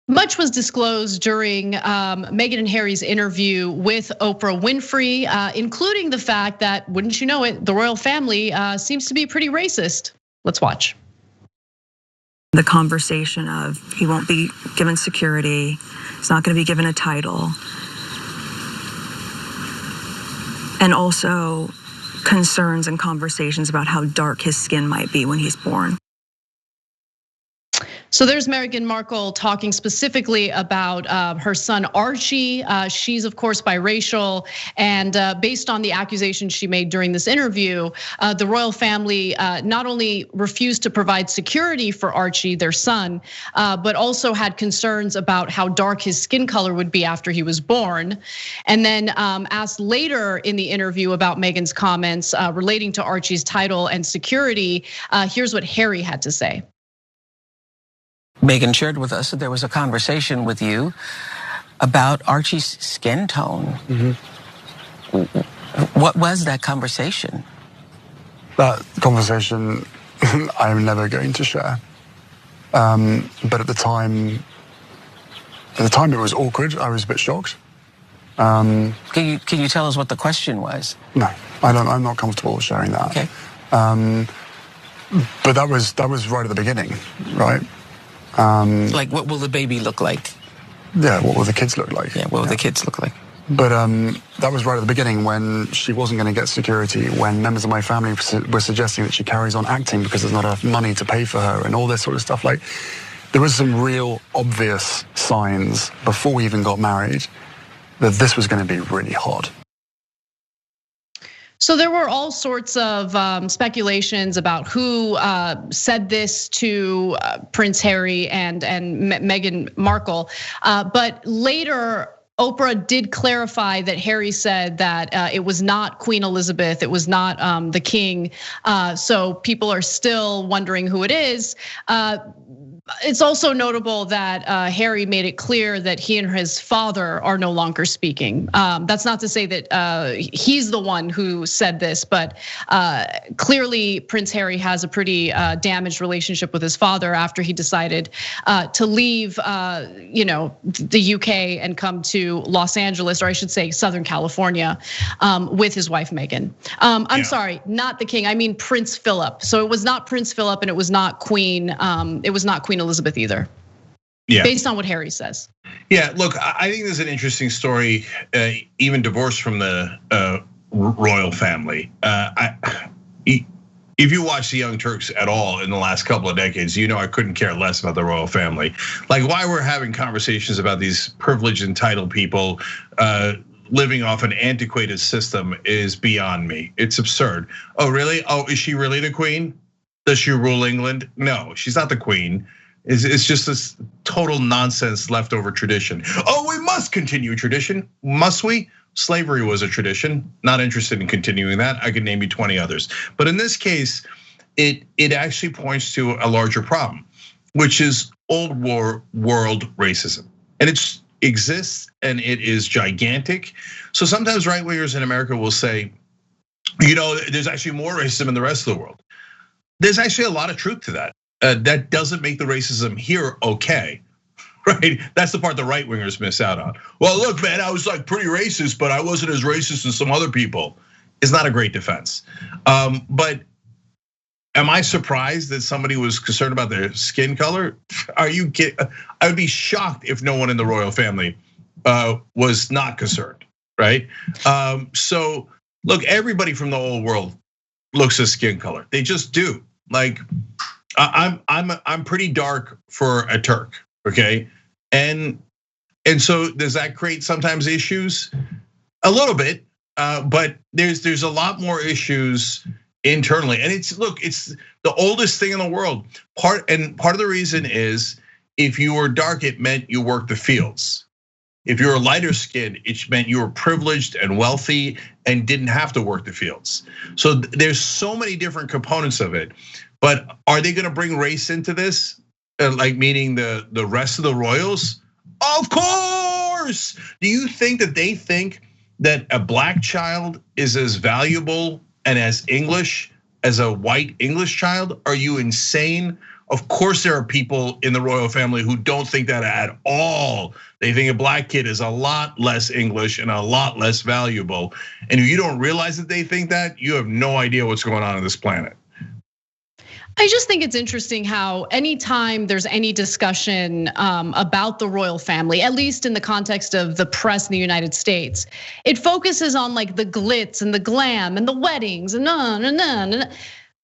Much was disclosed during Meghan and Harry's interview with Oprah Winfrey, including the fact that, wouldn't you know it, the royal family seems to be pretty racist. Let's watch. The conversation of he won't be given security, he's not going to be given a title, and also concerns and conversations about how dark his skin might be when he's born. So there's Meghan Markle talking specifically about her son Archie. She's of course biracial, and based on the accusations she made during this interview, the royal family not only refused to provide security for Archie, their son, but also had concerns about how dark his skin color would be after he was born. And then asked later in the interview about Meghan's comments relating to Archie's title and security. Here's what Harry had to say. Meghan shared with us that there was a conversation with you about Archie's skin tone. What was that conversation? That conversation I'm never going to share. But at the time it was awkward. I was a bit shocked. Can you tell us what the question was? No, I'm not comfortable sharing that. Okay. But that was right at the beginning, right? Like, what will the baby look like? Yeah, what will the kids look like? Yeah, what will the kids look like? But that was right at the beginning when she wasn't going to get security, when members of my family were suggesting that she carries on acting because there's not enough money to pay for her and all this sort of stuff. Like, there was some real obvious signs before we even got married that this was going to be really hard. So there were all sorts of speculations about who said this to Prince Harry and Meghan Markle, but later Oprah did clarify that Harry said that it was not Queen Elizabeth, it was not the king. So people are still wondering who it is. It's also notable that Harry made it clear that he and his father are no longer speaking. That's not to say that he's the one who said this, but clearly Prince Harry has a pretty damaged relationship with his father after he decided to leave, the UK and come to Los Angeles, or I should say Southern California, with his wife Meghan. I'm sorry, not the king. I mean Prince Philip. So it was not Prince Philip, and it was not Queen. It was not Queen Elizabeth either. Yeah. Based on what Harry says. Yeah, look, I think there's an interesting story, even divorced from the royal family. If you watch the Young Turks at all in the last couple of decades, you know I couldn't care less about the royal family. Like, why we're having conversations about these privileged, entitled people living off an antiquated system is beyond me. It's absurd. Oh, really? Oh, is she really the queen? Does she rule England? No, she's not the queen. It's just this total nonsense leftover tradition. Oh, we must continue tradition. Must we? Slavery was a tradition. Not interested in continuing that. I could name you 20 others. But in this case, it actually points to a larger problem, which is old world racism. And it exists and it is gigantic. So sometimes right wingers in America will say, there's actually more racism in the rest of the world. There's actually a lot of truth to that. That doesn't make the racism here okay, right? That's the part the right wingers miss out on. Well, look, man, I was like pretty racist, but I wasn't as racist as some other people. It's not a great defense. But am I surprised that somebody was concerned about their skin color? Are you kidding? I would be shocked if no one in the royal family was not concerned, right? So look, everybody from the old world looks at skin color. They just do. Like, I'm pretty dark for a Turk, okay? And so does that create sometimes issues? A little bit, but there's a lot more issues internally. And it's the oldest thing in the world. Part of the reason is if you were dark, it meant you worked the fields. If you were lighter skinned, it meant you were privileged and wealthy and didn't have to work the fields. So there's so many different components of it. But are they gonna bring race into this? Like meaning the rest of the royals? Of course! Do you think that they think that a black child is as valuable and as English as a white English child? Are you insane? Of course, there are people in the royal family who don't think that at all. They think a black kid is a lot less English and a lot less valuable. And if you don't realize that they think that, you have no idea what's going on this planet. I just think it's interesting how anytime there's any discussion about the royal family, at least in the context of the press in the United States, it focuses on like the glitz and the glam and the weddings and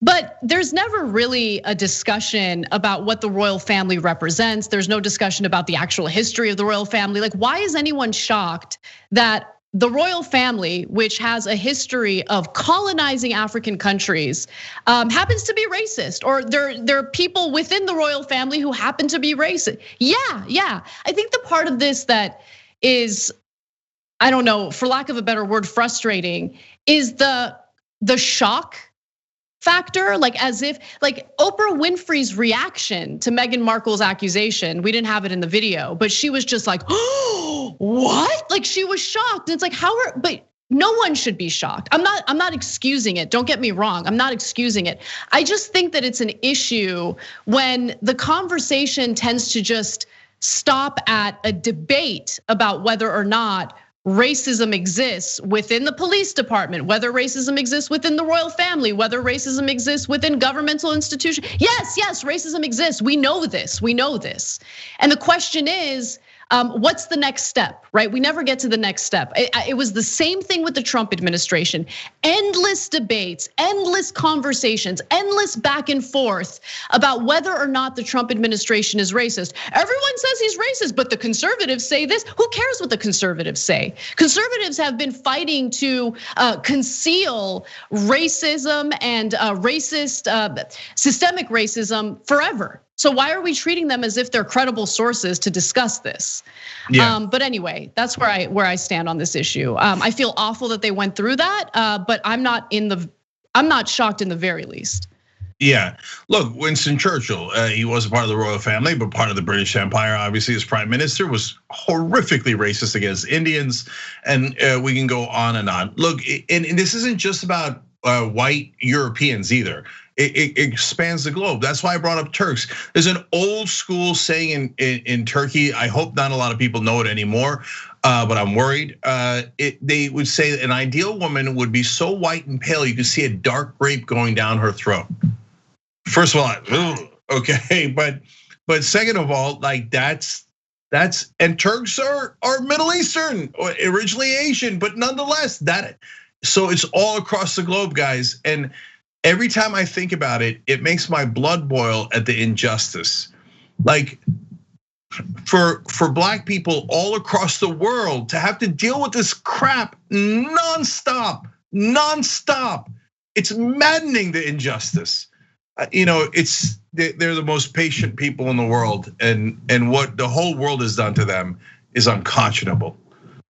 but there's never really a discussion about what the royal family represents. There's no discussion about the actual history of the royal family. Like, why is anyone shocked that the royal family, which has a history of colonizing African countries, happens to be racist, or there are people within the royal family who happen to be racist? Yeah. I think the part of this that is, I don't know, for lack of a better word, frustrating, is the shock factor. Like, as if, like, Oprah Winfrey's reaction to Meghan Markle's accusation, we didn't have it in the video, but she was just like, oh, what? Like, she was shocked. And it's like, but no one should be shocked. I'm not excusing it. Don't get me wrong. I'm not excusing it. I just think that it's an issue when the conversation tends to just stop at a debate about whether or not racism exists within the police department, whether racism exists within the royal family, whether racism exists within governmental institutions. Yes, racism exists. We know this. And the question is, what's the next step, right? We never get to the next step. It was the same thing with the Trump administration. Endless debates, endless conversations, endless back and forth about whether or not the Trump administration is racist. Everyone says he's racist, but the conservatives say this. Who cares what the conservatives say? Conservatives have been fighting to conceal racism and systemic racism forever. So why are we treating them as if they're credible sources to discuss this? Yeah. But anyway, that's where I stand on this issue. I feel awful that they went through that, but I'm not shocked in the very least. Yeah, look, Winston Churchill, he was a part of the royal family, but part of the British Empire. Obviously, as prime minister, was horrifically racist against Indians, and we can go on and on. Look, and this isn't just about white Europeans either. It expands the globe. That's why I brought up Turks. There's an old school saying in Turkey. I hope not a lot of people know it anymore, but I'm worried. They would say that an ideal woman would be so white and pale you could see a dark grape going down her throat. First of all, okay, but second of all, like that's and Turks are Middle Eastern, or originally Asian, but nonetheless so it's all across the globe, guys. And every time I think about it, it makes my blood boil at the injustice. Like, for black people all across the world to have to deal with this crap nonstop. It's maddening, the injustice. They're the most patient people in the world, and what the whole world has done to them is unconscionable.